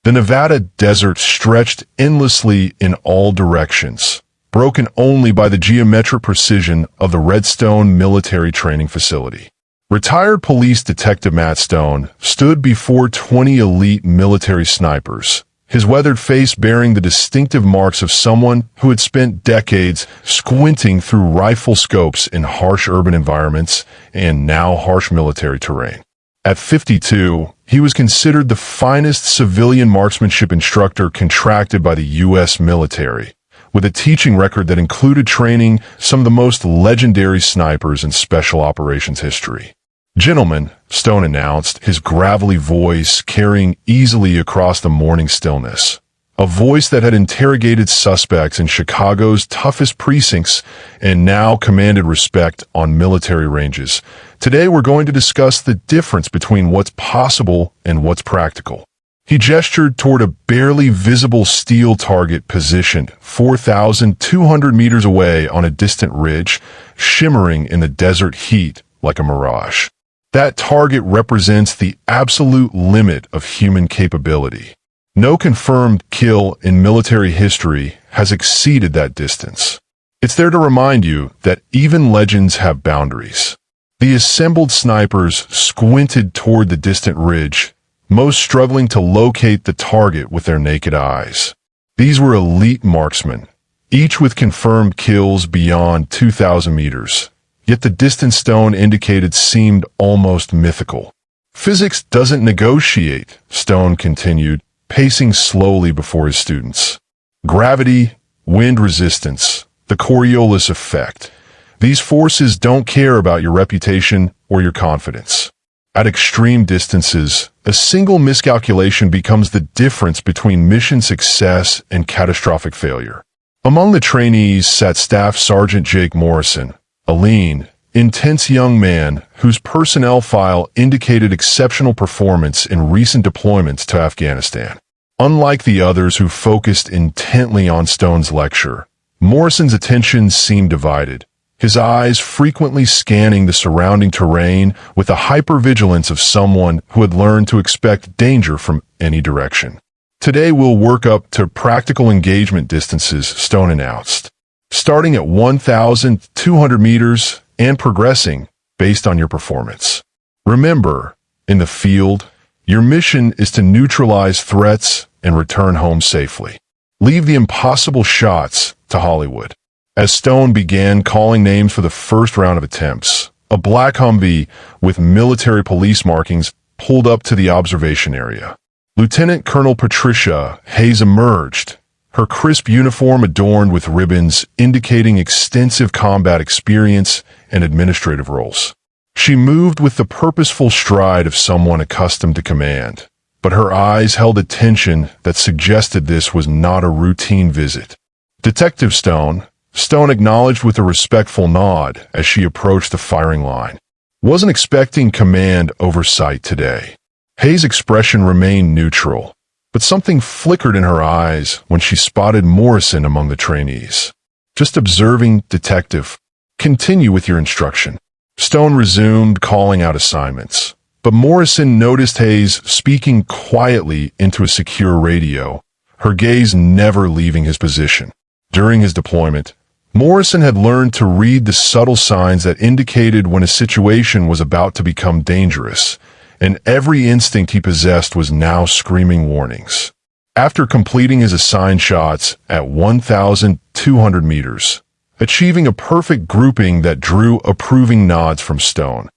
The Nevada desert stretched endlessly in all directions, broken only by the geometric precision of the Redstone military training facility. Retired police detective Matt Stone stood before 20 elite military snipers, his weathered face bearing the distinctive marks of someone who had spent decades squinting through rifle scopes in harsh urban environments and now harsh military terrain. At 52, he was considered the finest civilian marksmanship instructor contracted by the U.S. military, with a teaching record that included training some of the most legendary snipers in special operations history. "Gentlemen," Stone announced, his gravelly voice carrying easily across the morning stillness. A voice that had interrogated suspects in Chicago's toughest precincts and now commanded respect on military ranges. "Today we're going to discuss the difference between what's possible and what's practical." He gestured toward a barely visible steel target positioned 4,200 meters away on a distant ridge, shimmering in the desert heat like a mirage. That target represents the absolute limit of human capability. No confirmed kill in military history has exceeded that distance. It's there to remind you that even legends have boundaries. The assembled snipers squinted toward the distant ridge, most struggling to locate the target with their naked eyes. These were elite marksmen, each with confirmed kills beyond 2,000 meters. Yet the distance Stone indicated seemed almost mythical. "Physics doesn't negotiate," Stone continued, pacing slowly before his students. "Gravity, wind resistance, the Coriolis effect. These forces don't care about your reputation or your confidence. At extreme distances, a single miscalculation becomes the difference between mission success and catastrophic failure." Among the trainees sat Staff Sergeant Jake Morrison, a lean, intense young man whose personnel file indicated exceptional performance in recent deployments to Afghanistan. Unlike the others who focused intently on Stone's lecture, Morrison's attention seemed divided, his eyes frequently scanning the surrounding terrain with the hypervigilance of someone who had learned to expect danger from any direction. "Today we'll work up to practical engagement distances," Stone announced, "starting at 1,200 meters and progressing based on your performance. Remember, in the field, your mission is to neutralize threats and return home safely. Leave the impossible shots to Hollywood." As Stone began calling names for the first round of attempts, a black Humvee with military police markings pulled up to the observation area. Lieutenant Colonel Patricia Hayes emerged, her crisp uniform adorned with ribbons indicating extensive combat experience and administrative roles. She moved with the purposeful stride of someone accustomed to command, but her eyes held a tension that suggested this was not a routine visit. "Detective Stone," Stone acknowledged with a respectful nod as she approached the firing line. "Wasn't expecting command oversight today." Hayes' expression remained neutral, but something flickered in her eyes when she spotted Morrison among the trainees. "Just observing, Detective. Continue with your instruction." Stone resumed calling out assignments, but Morrison noticed Hayes speaking quietly into a secure radio, her gaze never leaving his position. During his deployment, Morrison had learned to read the subtle signs that indicated when a situation was about to become dangerous, and every instinct he possessed was now screaming warnings. After completing his assigned shots at 1,200 meters, achieving a perfect grouping that drew approving nods from Stone,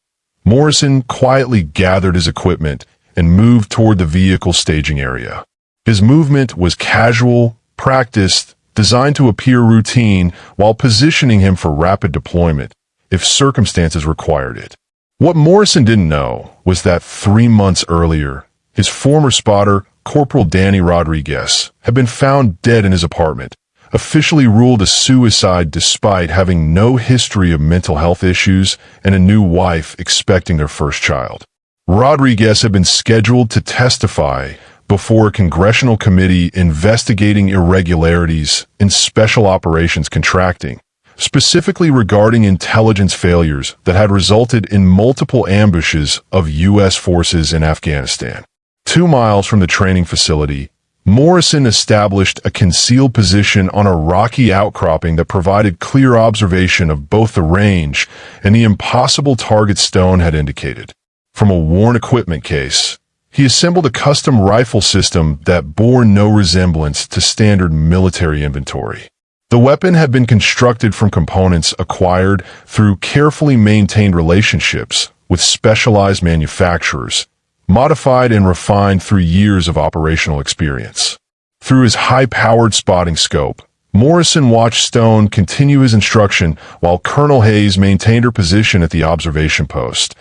Morrison quietly gathered his equipment and moved toward the vehicle staging area. His movement was casual, practiced, designed to appear routine while positioning him for rapid deployment if circumstances required it. What Morrison didn't know was that 3 months earlier, his former spotter, Corporal Danny Rodriguez, had been found dead in his apartment, officially ruled a suicide despite having no history of mental health issues and a new wife expecting their first child. Rodriguez had been scheduled to testify before a congressional committee investigating irregularities in special operations contracting, specifically regarding intelligence failures that had resulted in multiple ambushes of U.S. forces in Afghanistan. 2 miles from the training facility, Morrison established a concealed position on a rocky outcropping that provided clear observation of both the range and the impossible target Stone had indicated. From a worn equipment case, he assembled a custom rifle system that bore no resemblance to standard military inventory. The weapon had been constructed from components acquired through carefully maintained relationships with specialized manufacturers, modified and refined through years of operational experience. Through his high-powered spotting scope, Morrison watched Stone continue his instruction while Colonel Hayes maintained her position at the observation post,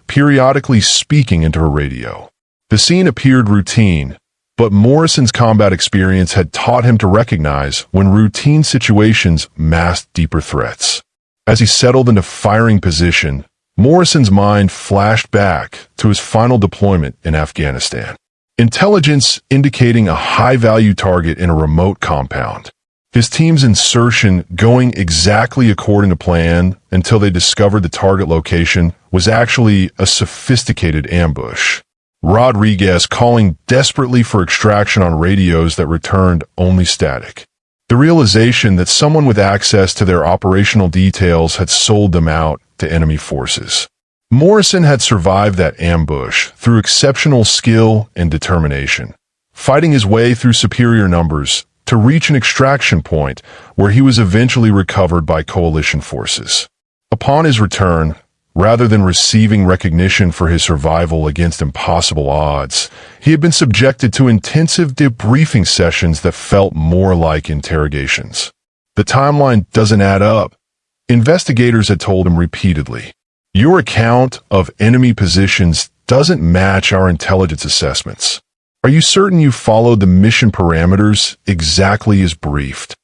periodically speaking into her radio. The scene appeared routine, but Morrison's combat experience had taught him to recognize when routine situations masked deeper threats. As he settled into firing position, Morrison's mind flashed back to his final deployment in Afghanistan. Intelligence indicating a high-value target in a remote compound. His team's insertion going exactly according to plan until they discovered the target location was actually a sophisticated ambush. Rodriguez calling desperately for extraction on radios that returned only static. The realization that someone with access to their operational details had sold them out to enemy forces. Morrison had survived that ambush through exceptional skill and determination, fighting his way through superior numbers to reach an extraction point where he was eventually recovered by coalition forces. Upon his return, rather than receiving recognition for his survival against impossible odds, he had been subjected to intensive debriefing sessions that felt more like interrogations. The timeline doesn't add up. Investigators had told him repeatedly, "Your account of enemy positions doesn't match our intelligence assessments. Are you certain you followed the mission parameters exactly as briefed?"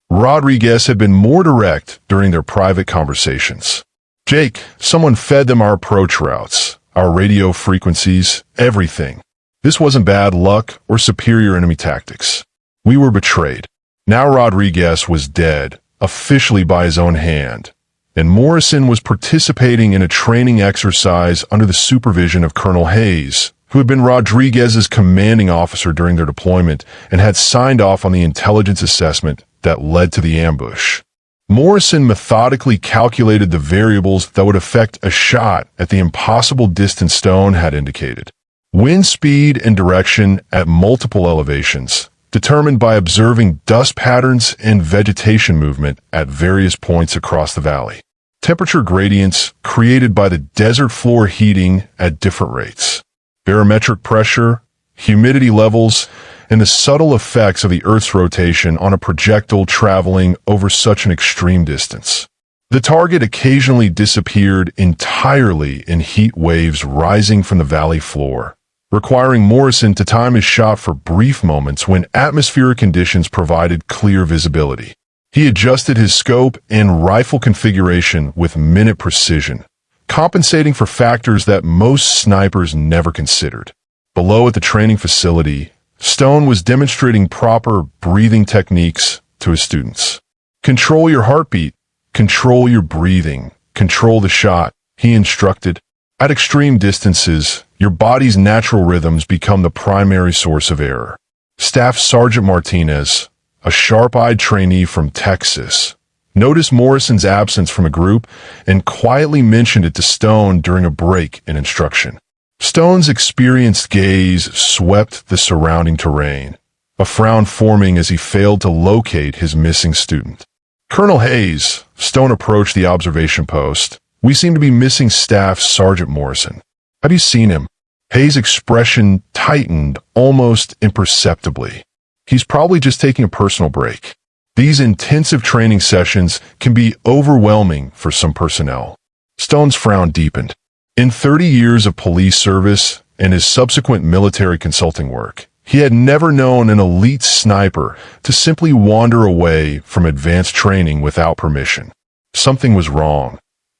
Rodriguez had been more direct during their private conversations. "Jake, someone fed them our approach routes, our radio frequencies, everything. This wasn't bad luck or superior enemy tactics. We were betrayed." Now Rodriguez was dead, officially by his own hand, and Morrison was participating in a training exercise under the supervision of Colonel Hayes, who had been Rodriguez's commanding officer during their deployment and had signed off on the intelligence assessment that led to the ambush. Morrison methodically calculated the variables that would affect a shot at the impossible distance Stone had indicated. Wind speed and direction at multiple elevations, determined by observing dust patterns and vegetation movement at various points across the valley. Temperature gradients created by the desert floor heating at different rates. Barometric pressure, humidity levels, and the subtle effects of the Earth's rotation on a projectile traveling over such an extreme distance. The target occasionally disappeared entirely in heat waves rising from the valley floor, requiring Morrison to time his shot for brief moments when atmospheric conditions provided clear visibility. He adjusted his scope and rifle configuration with minute precision, compensating for factors that most snipers never considered. Below at the training facility, Stone was demonstrating proper breathing techniques to his students. "Control your heartbeat, control your breathing, control the shot," he instructed. At extreme distances, your body's natural rhythms become the primary source of error. Staff Sergeant Martinez, a sharp-eyed trainee from Texas, noticed Morrison's absence from a group and quietly mentioned it to Stone during a break in instruction. Stone's experienced gaze swept the surrounding terrain, a frown forming as he failed to locate his missing student. "Colonel Hayes," Stone approached the observation post. "We seem to be missing Staff Sergeant Morrison. Have you seen him?" Hayes' expression tightened almost imperceptibly. "He's probably just taking a personal break." These intensive training sessions can be overwhelming for some personnel. Stone's frown deepened. In 30 years of police service and his subsequent military consulting work, he had never known an elite sniper to simply wander away from advanced training without permission. Something was wrong,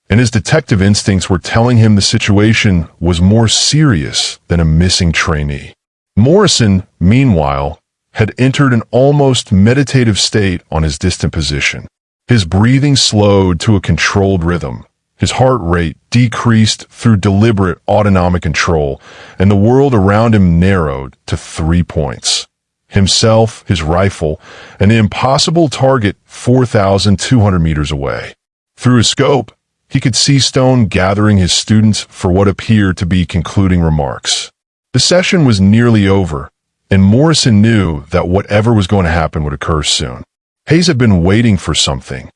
and his detective instincts were telling him the situation was more serious than a missing trainee. Morrison, meanwhile, had entered an almost meditative state on his distant position. His breathing slowed to a controlled rhythm. His heart rate decreased through deliberate autonomic control, and the world around him narrowed to 3 points. himself, his rifle, and the impossible target 4,200 meters away. Through his scope, he could see Stone gathering his students for what appeared to be concluding remarks. The session was nearly over, and Morrison knew that whatever was going to happen would occur soon. Hayes had been waiting for something,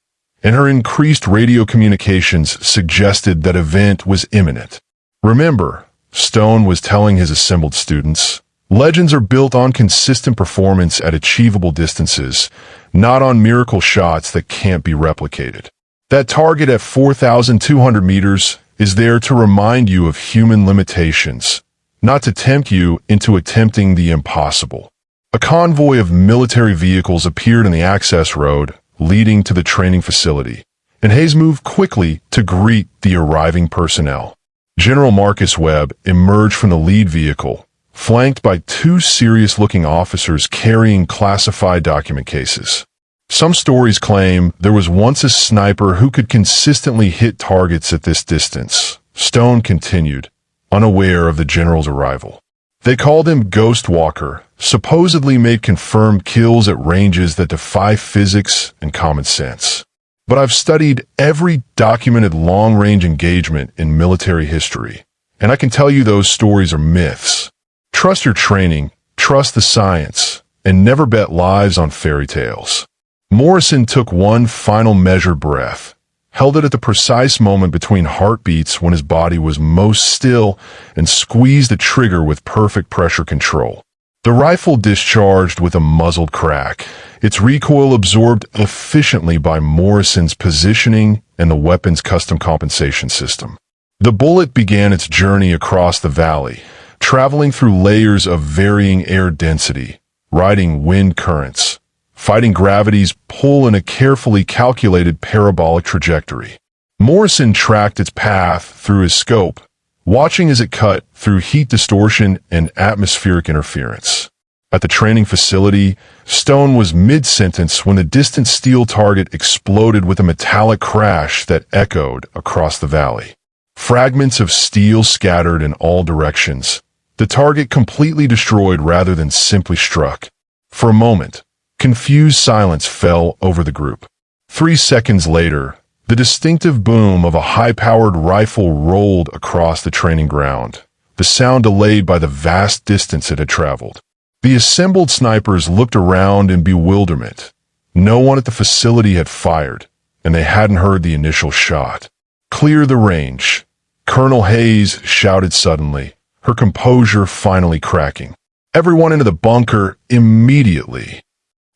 and her increased radio communications suggested that event was imminent. Remember, Stone was telling his assembled students, legends are built on consistent performance at achievable distances, not on miracle shots that can't be replicated. That target at 4,200 meters is there to remind you of human limitations, not to tempt you into attempting the impossible. A convoy of military vehicles appeared on the access road leading to the training facility, and Hayes moved quickly to greet the arriving personnel. General Marcus Webb emerged from the lead vehicle, flanked by two serious-looking officers carrying classified document cases. Some stories claim there was once a sniper who could consistently hit targets at this distance. Stone continued, unaware of the general's arrival. They called him Ghost Walker, supposedly made confirmed kills at ranges that defy physics and common sense. But I've studied every documented long-range engagement in military history, and I can tell you those stories are myths. Trust your training, trust the science, and never bet lives on fairy tales. Morrison took one final measured breath, held it at the precise moment between heartbeats when his body was most still, and squeezed the trigger with perfect pressure control. The rifle discharged with a muzzled crack, its recoil absorbed efficiently by Morrison's positioning and the weapon's custom compensation system. The bullet began its journey across the valley, traveling through layers of varying air density, riding wind currents, fighting gravity's pull in a carefully calculated parabolic trajectory. Morrison tracked its path through his scope, watching as it cut through heat distortion and atmospheric interference. At the training facility, Stone was mid-sentence when the distant steel target exploded with a metallic crash that echoed across the valley. Fragments of steel scattered in all directions, the target completely destroyed rather than simply struck. For a moment, confused silence fell over the group. 3 seconds later, the distinctive boom of a high-powered rifle rolled across the training ground, the sound delayed by the vast distance it had traveled. The assembled snipers looked around in bewilderment. No one at the facility had fired, and they hadn't heard the initial shot. "Clear the range," Colonel Hayes shouted suddenly, her composure finally cracking. "Everyone into the bunker immediately."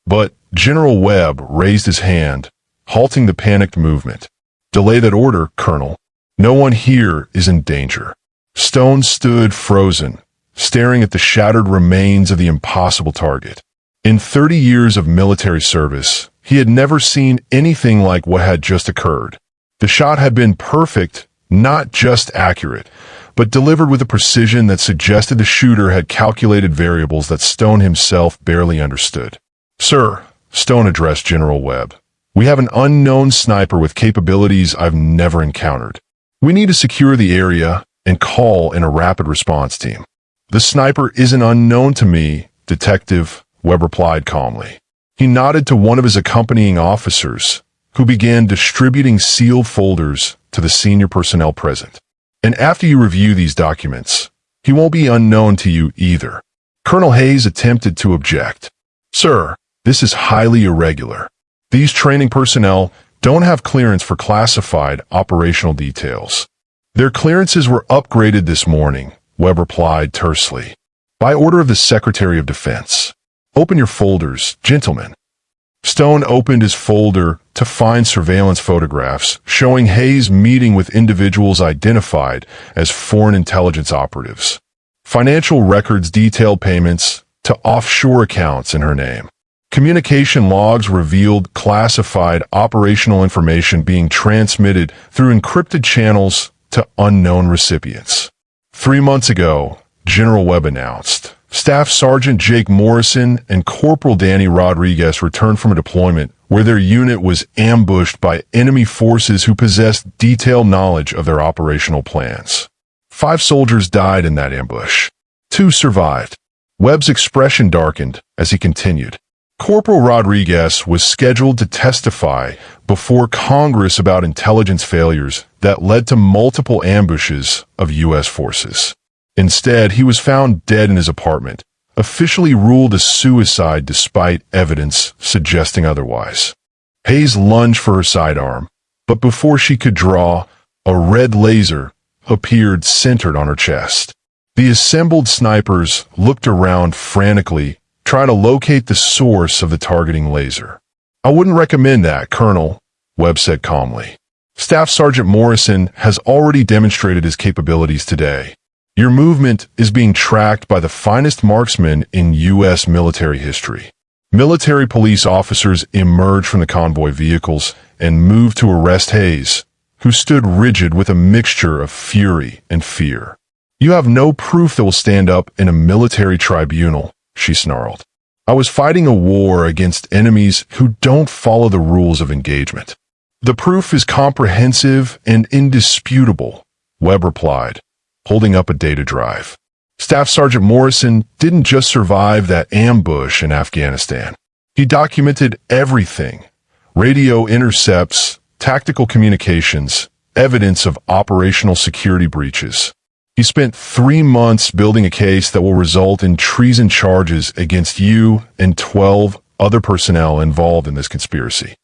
But General Webb raised his hand, halting the panicked movement. "Delay that order, Colonel. No one here is in danger." Stone stood frozen, staring at the shattered remains of the impossible target. In 30 years of military service, he had never seen anything like what had just occurred. The shot had been perfect, not just accurate, but delivered with a precision that suggested the shooter had calculated variables that Stone himself barely understood. "Sir," Stone addressed General Webb, "we have an unknown sniper with capabilities I've never encountered. We need to secure the area and call in a rapid response team." "The sniper isn't unknown to me, Detective," Webb replied calmly. He nodded to one of his accompanying officers, who began distributing sealed folders to the senior personnel present. "And after you review these documents, he won't be unknown to you either." Colonel Hayes attempted to object. "Sir, this is highly irregular. These training personnel don't have clearance for classified operational details." "Their clearances were upgraded this morning," Webb replied tersely, "by order of the Secretary of Defense. Open your folders, gentlemen." Stone opened his folder to find surveillance photographs showing Hayes meeting with individuals identified as foreign intelligence operatives. Financial records detailed payments to offshore accounts in her name. Communication logs revealed classified operational information being transmitted through encrypted channels to unknown recipients. 3 months ago, General Webb announced, Staff Sergeant Jake Morrison and Corporal Danny Rodriguez returned from a deployment where their unit was ambushed by enemy forces who possessed detailed knowledge of their operational plans. 5 soldiers died in that ambush. 2 survived. Webb's expression darkened as he continued. Corporal Rodriguez was scheduled to testify before Congress about intelligence failures that led to multiple ambushes of U.S. forces. Instead, he was found dead in his apartment, officially ruled a suicide despite evidence suggesting otherwise. Hayes lunged for her sidearm, but before she could draw, a red laser appeared centered on her chest. The assembled snipers looked around frantically, trying to locate the source of the targeting laser. "I wouldn't recommend that, Colonel," Webb said calmly. "Staff Sergeant Morrison has already demonstrated his capabilities today. Your movement is being tracked by the finest marksmen in U.S. military history." Military police officers emerged from the convoy vehicles and moved to arrest Hayes, who stood rigid with a mixture of fury and fear. "You have no proof that will stand up in a military tribunal," she snarled. "I was fighting a war against enemies who don't follow the rules of engagement." "The proof is comprehensive and indisputable," Webb replied, holding up a data drive. "Staff Sergeant Morrison didn't just survive that ambush in Afghanistan. He documented everything: radio intercepts, tactical communications, evidence of operational security breaches. He spent 3 months building a case that will result in treason charges against you and 12 other personnel involved in this conspiracy."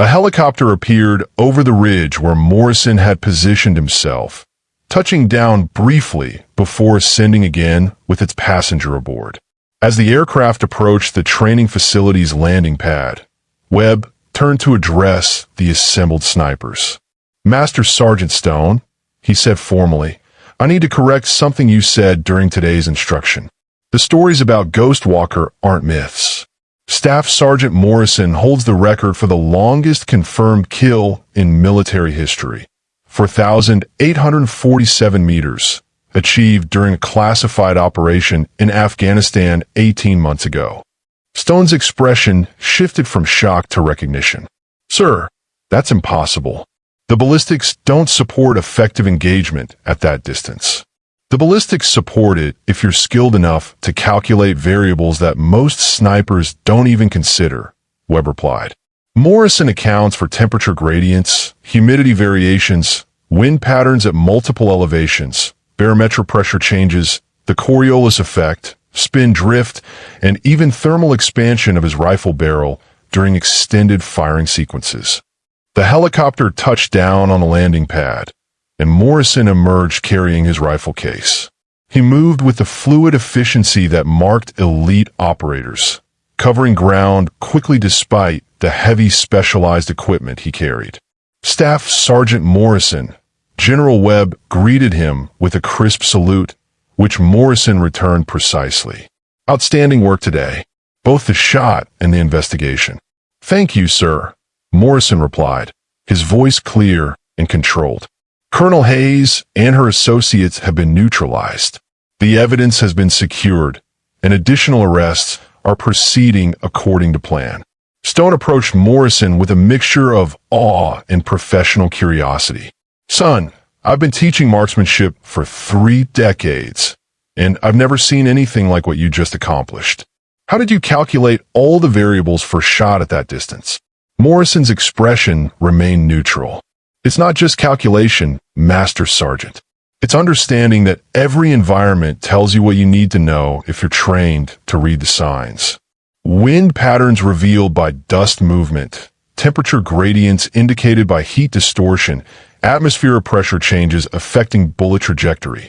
A helicopter appeared over the ridge where Morrison had positioned himself, touching down briefly before ascending again with its passenger aboard. As the aircraft approached the training facility's landing pad, Webb turned to address the assembled snipers. "Master Sergeant Stone," he said formally, "I need to correct something you said during today's instruction. The stories about Ghostwalker aren't myths. Staff Sergeant Morrison holds the record for the longest confirmed kill in military history, 4,847 meters, achieved during a classified operation in Afghanistan 18 months ago." Stone's expression shifted from shock to recognition. "Sir, that's impossible. The ballistics don't support effective engagement at that distance." "The ballistics support it if you're skilled enough to calculate variables that most snipers don't even consider," Webb replied. "Morrison accounts for temperature gradients, humidity variations, wind patterns at multiple elevations, barometric pressure changes, the Coriolis effect, spin drift, and even thermal expansion of his rifle barrel during extended firing sequences." The helicopter touched down on the landing pad, and Morrison emerged carrying his rifle case. He moved with the fluid efficiency that marked elite operators, covering ground quickly despite the heavy specialized equipment he carried. "Staff Sergeant Morrison," General Webb greeted him with a crisp salute, which Morrison returned precisely. "Outstanding work today, both the shot and the investigation." "Thank you, sir," Morrison replied, his voice clear and controlled. "Colonel Hayes and her associates have been neutralized. The evidence has been secured, and additional arrests are proceeding according to plan." Stone approached Morrison with a mixture of awe and professional curiosity. "Son, I've been teaching marksmanship for 3 decades, and I've never seen anything like what you just accomplished. How did you calculate all the variables for a shot at that distance?" Morrison's expression remained neutral. "It's not just calculation, Master Sergeant. It's understanding that every environment tells you what you need to know if you're trained to read the signs. Wind patterns revealed by dust movement, temperature gradients indicated by heat distortion, atmospheric pressure changes affecting bullet trajectory.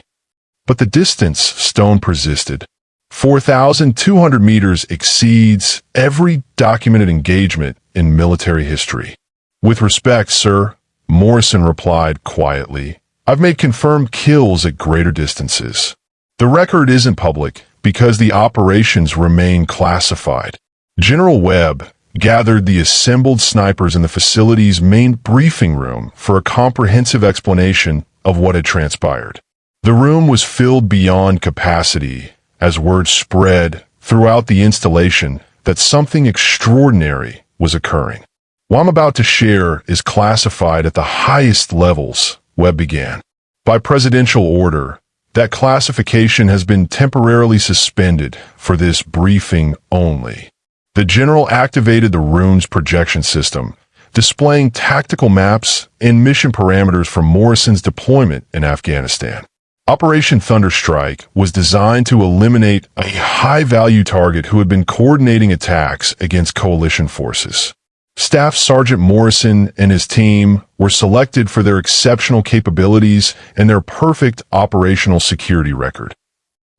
But the distance," Stone persisted, 4,200 meters exceeds every documented engagement in military history." "With respect, sir," Morrison replied quietly, "I've made confirmed kills at greater distances. The record isn't public because the operations remain classified." General Webb gathered the assembled snipers in the facility's main briefing room for a comprehensive explanation of what had transpired. The room was filled beyond capacity as word spread throughout the installation that something extraordinary was occurring. "What I'm about to share is classified at the highest levels," Webb began. "By presidential order, That classification has been temporarily suspended for this briefing only. The general activated the room's projection system, displaying tactical maps and mission parameters for Morrison's deployment in Afghanistan. Operation Thunderstrike was designed to eliminate a high-value target who had been coordinating attacks against coalition forces. Staff Sergeant Morrison and his team were selected for their exceptional capabilities and their perfect operational security record.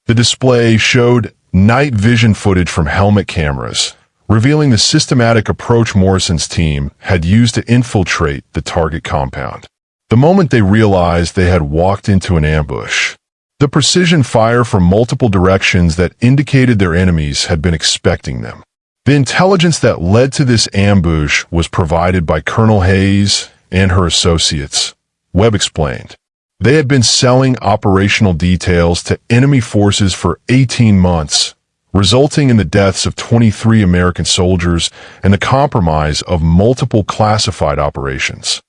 The display showed night vision footage from helmet cameras, revealing the systematic approach Morrison's team had used to infiltrate the target compound. The moment they realized they had walked into an ambush, the precision fire from multiple directions that indicated their enemies had been expecting them. The intelligence that led to this ambush was provided by Colonel Hayes and her associates, Webb explained. They had been selling operational details to enemy forces for 18 months, resulting in the deaths of 23 American soldiers and the compromise of multiple classified operations.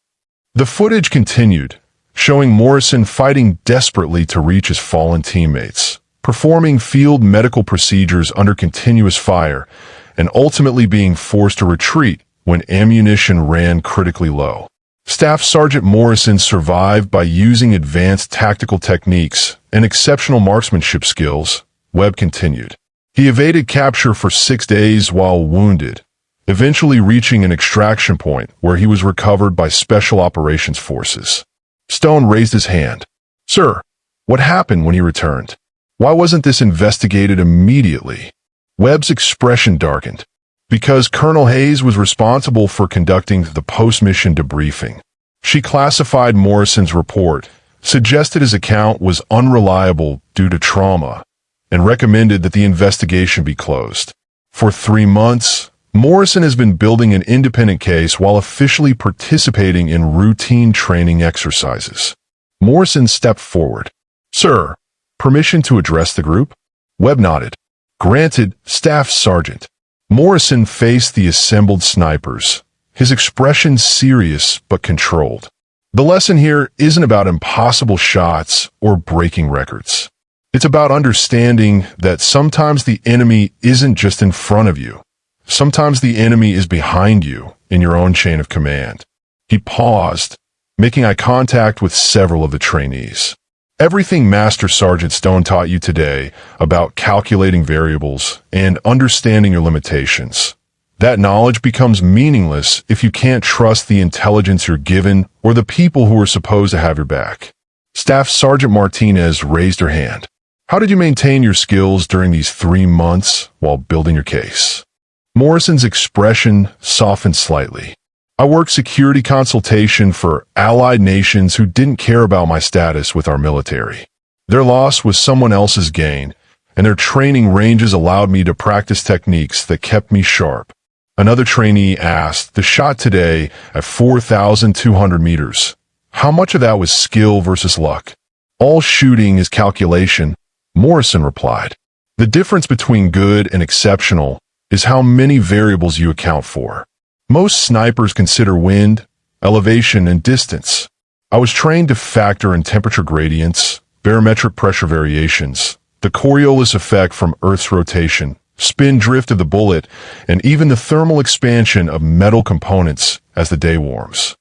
The footage continued, showing Morrison fighting desperately to reach his fallen teammates, performing field medical procedures under continuous fire, and ultimately being forced to retreat when ammunition ran critically low. Staff Sergeant Morrison survived by using advanced tactical techniques and exceptional marksmanship skills, Webb continued. He evaded capture for 6 days while wounded, eventually reaching an extraction point where he was recovered by Special Operations Forces. Stone raised his hand. Sir, what happened when he returned? Why wasn't this investigated immediately? Webb's expression darkened. Because Colonel Hayes was responsible for conducting the post-mission debriefing. She classified Morrison's report, suggested his account was unreliable due to trauma, and recommended that the investigation be closed. For 3 months, Morrison has been building an independent case while officially participating in routine training exercises. Morrison stepped forward. Sir, permission to address the group? Webb nodded. Granted, Staff Sergeant. Morrison faced the assembled snipers, his expression serious but controlled. The lesson here isn't about impossible shots or breaking records. It's about understanding that sometimes the enemy isn't just in front of you. Sometimes the enemy is behind you in your own chain of command. He paused, making eye contact with several of the trainees. Everything Master Sergeant Stone taught you today about calculating variables and understanding your limitations, that knowledge becomes meaningless if you can't trust the intelligence you're given or the people who are supposed to have your back. Staff Sergeant Martinez raised her hand. How did you maintain your skills during these 3 months while building your case? Morrison's expression softened slightly. I worked security consultation for allied nations who didn't care about my status with our military. Their loss was someone else's gain, and their training ranges allowed me to practice techniques that kept me sharp. Another trainee asked, the shot today at 4,200 meters, how much of that was skill versus luck? All shooting is calculation, Morrison replied. The difference between good and exceptional is how many variables you account for. Most snipers consider wind, elevation, and distance. I was trained to factor in temperature gradients, barometric pressure variations, the Coriolis effect from Earth's rotation, spin drift of the bullet, and even the thermal expansion of metal components as the day warms.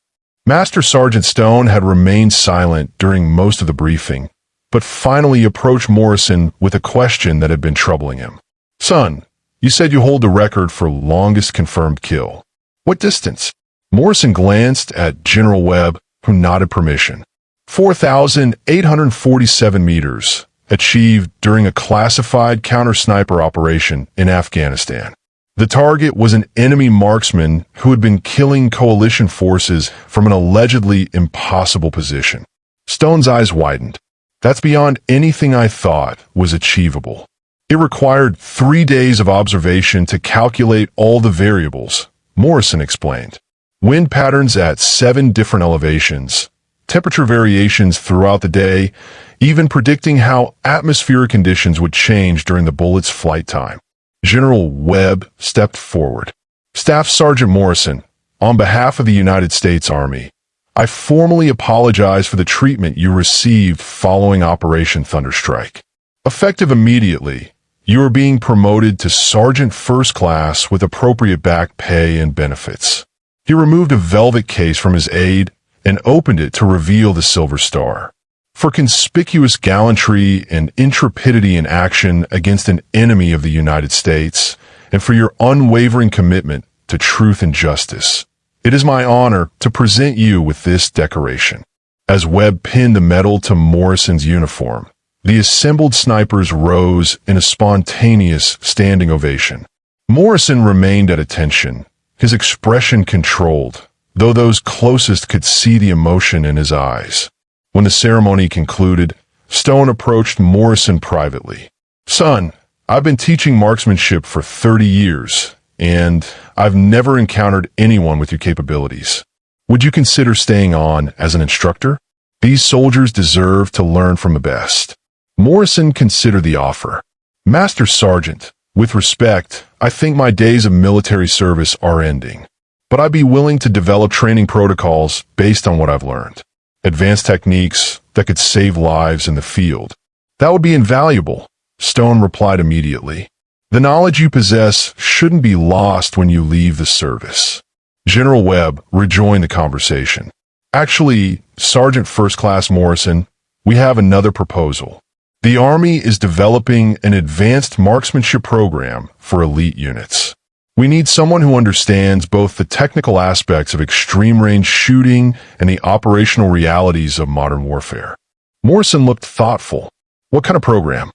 Master Sergeant Stone had remained silent during most of the briefing, but finally approached Morrison with a question that had been troubling him. Son, you said you hold the record for longest confirmed kill. What distance? Morrison glanced at General Webb, who nodded permission. 4,847 meters, achieved during a classified counter-sniper operation in Afghanistan. The target was an enemy marksman who had been killing coalition forces from an allegedly impossible position. Stone's eyes widened. That's beyond anything I thought was achievable. It required 3 days of observation to calculate all the variables, Morrison explained. Wind patterns at 7 different elevations, temperature variations throughout the day, even predicting how atmospheric conditions would change during the bullet's flight time. General Webb stepped forward. Staff Sergeant Morrison, on behalf of the United States Army, I formally apologize for the treatment you received following Operation Thunderstrike. Effective immediately, you are being promoted to Sergeant First Class with appropriate back pay and benefits." He removed a velvet case from his aide and opened it to reveal the Silver Star. "For conspicuous gallantry and intrepidity in action against an enemy of the United States, and for your unwavering commitment to truth and justice, it is my honor to present you with this decoration." As Webb pinned the medal to Morrison's uniform, the assembled snipers rose in a spontaneous standing ovation. Morrison remained at attention, his expression controlled, though those closest could see the emotion in his eyes. When the ceremony concluded, Stone approached Morrison privately. "Son, I've been teaching marksmanship for 30 years, and I've never encountered anyone with your capabilities. Would you consider staying on as an instructor? These soldiers deserve to learn from the best." Morrison considered the offer. "Master Sergeant, with respect, I think my days of military service are ending, but I'd be willing to develop training protocols based on what I've learned. Advanced techniques that could save lives in the field. That would be invaluable," Stone replied immediately. "The knowledge you possess shouldn't be lost when you leave the service." General Webb rejoined the conversation. "Actually, Sergeant First Class Morrison, we have another proposal. The Army is developing an advanced marksmanship program for elite units. We need someone who understands both the technical aspects of extreme-range shooting and the operational realities of modern warfare." Morrison looked thoughtful. "What kind of program?"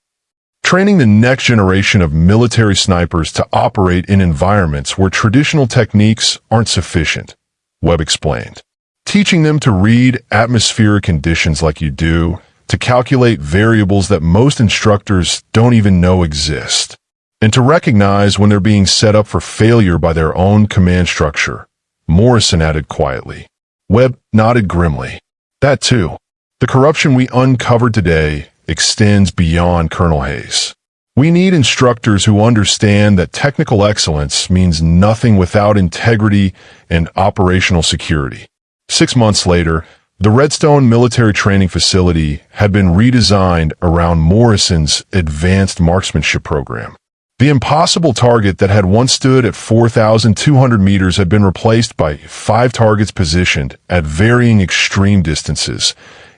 "Training the next generation of military snipers to operate in environments where traditional techniques aren't sufficient," Webb explained. "Teaching them to read atmospheric conditions like you do, to calculate variables that most instructors don't even know exist, and to recognize when they're being set up for failure by their own command structure," Morrison added quietly. Webb nodded grimly. "That too. The corruption we uncovered today extends beyond Colonel Hayes. We need instructors who understand that technical excellence means nothing without integrity and operational security." 6 months later, the Redstone Military Training Facility had been redesigned around Morrison's advanced marksmanship program. The impossible target that had once stood at 4,200 meters had been replaced by 5 targets positioned at varying extreme distances,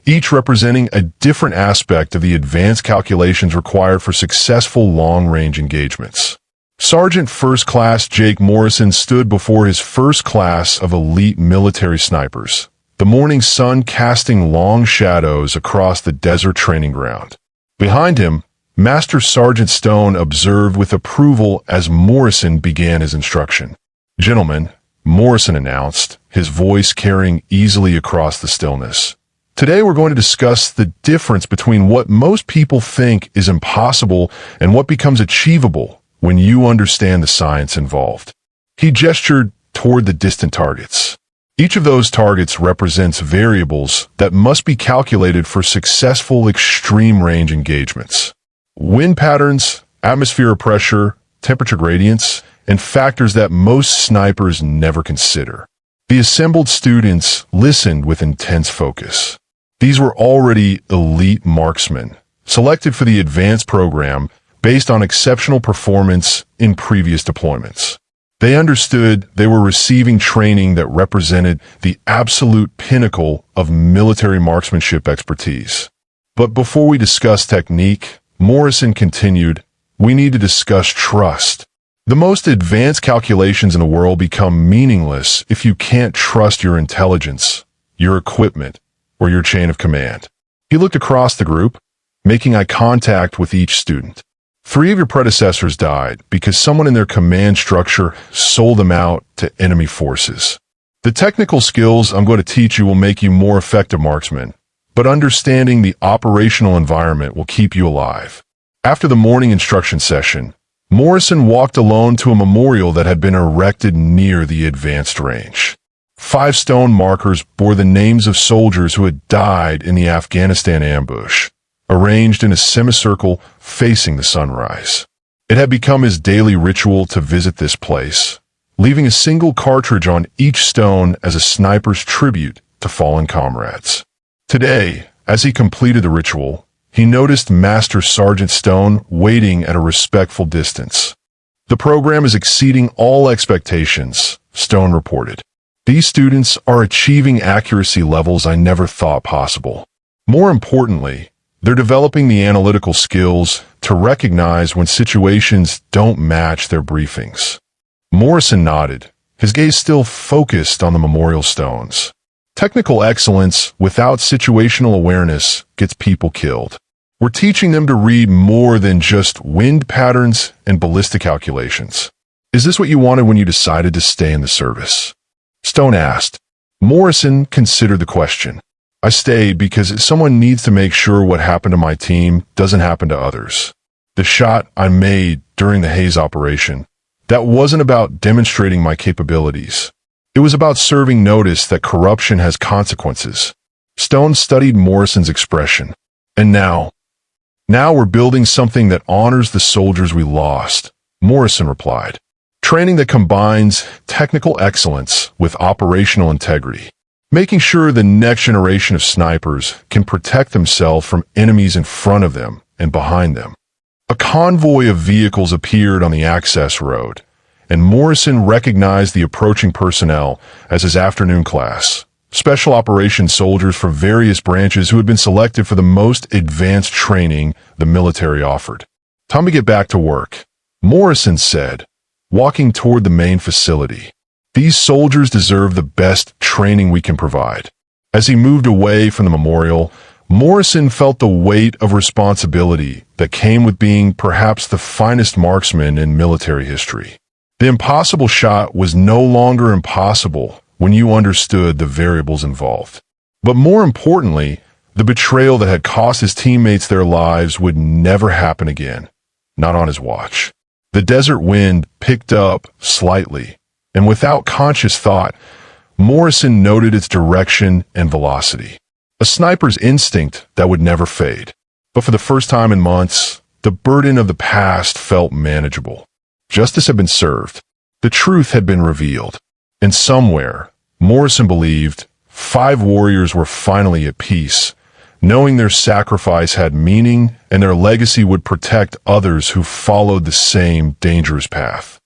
each representing a different aspect of the advanced calculations required for successful long-range engagements. Sergeant First Class Jake Morrison stood before his first class of elite military snipers, the morning sun casting long shadows across the desert training ground. Behind him, Master Sergeant Stone observed with approval as Morrison began his instruction. "Gentlemen," Morrison announced, his voice carrying easily across the stillness, "today we're going to discuss the difference between what most people think is impossible and what becomes achievable when you understand the science involved." He gestured toward the distant targets. "Each of those targets represents variables that must be calculated for successful extreme-range engagements. Wind patterns, atmospheric pressure, temperature gradients, and factors that most snipers never consider." The assembled students listened with intense focus. These were already elite marksmen, selected for the advanced program based on exceptional performance in previous deployments. They understood they were receiving training that represented the absolute pinnacle of military marksmanship expertise. "But before we discuss technique," Morrison continued, "we need to discuss trust. The most advanced calculations in the world become meaningless if you can't trust your intelligence, your equipment, or your chain of command." He looked across the group, making eye contact with each student. 3 of your predecessors died because someone in their command structure sold them out to enemy forces. The technical skills I'm going to teach you will make you more effective marksmen, but understanding the operational environment will keep you alive. After the morning instruction session, Morrison walked alone to a memorial that had been erected near the advanced range. 5 stone markers bore the names of soldiers who had died in the Afghanistan ambush, arranged in a semicircle facing the sunrise. It had become his daily ritual to visit this place, leaving a single cartridge on each stone as a sniper's tribute to to fallen comrades. Today, as he completed the ritual, he noticed Master Sergeant Stone waiting at a respectful distance. "The program is exceeding all expectations," Stone reported. "These students are achieving accuracy levels I never thought possible. More importantly, they're developing the analytical skills to recognize when situations don't match their briefings." Morrison nodded, his gaze still focused on the memorial stones. Technical excellence without situational awareness gets people killed. We're teaching them to read more than just wind patterns and ballistic calculations. "Is this what you wanted when you decided to stay in the service?" Stone asked. Morrison considered the question. "I stayed because someone needs to make sure what happened to my team doesn't happen to others. The shot I made during the Hayes operation, that wasn't about demonstrating my capabilities. It was about serving notice that corruption has consequences." Stone studied Morrison's expression. "And now we're building something that honors the soldiers we lost," Morrison replied. "Training that combines technical excellence with operational integrity, making sure the next generation of snipers can protect themselves from enemies in front of them and behind them." A convoy of vehicles appeared on the access road, and Morrison recognized the approaching personnel as his afternoon class, special operations soldiers from various branches who had been selected for the most advanced training the military offered. "Time to get back to work," Morrison said, walking toward the main facility. "These soldiers deserve the best training we can provide." As he moved away from the memorial, Morrison felt the weight of responsibility that came with being perhaps the finest marksman in military history. The impossible shot was no longer impossible when you understood the variables involved. But more importantly, the betrayal that had cost his teammates their lives would never happen again, not on his watch. The desert wind picked up slightly, and without conscious thought, Morrison noted its direction and velocity. A sniper's instinct that would never fade. But for the first time in months, the burden of the past felt manageable. Justice had been served. The truth had been revealed. And somewhere, Morrison believed, 5 warriors were finally at peace, knowing their sacrifice had meaning and their legacy would protect others who followed the same dangerous path.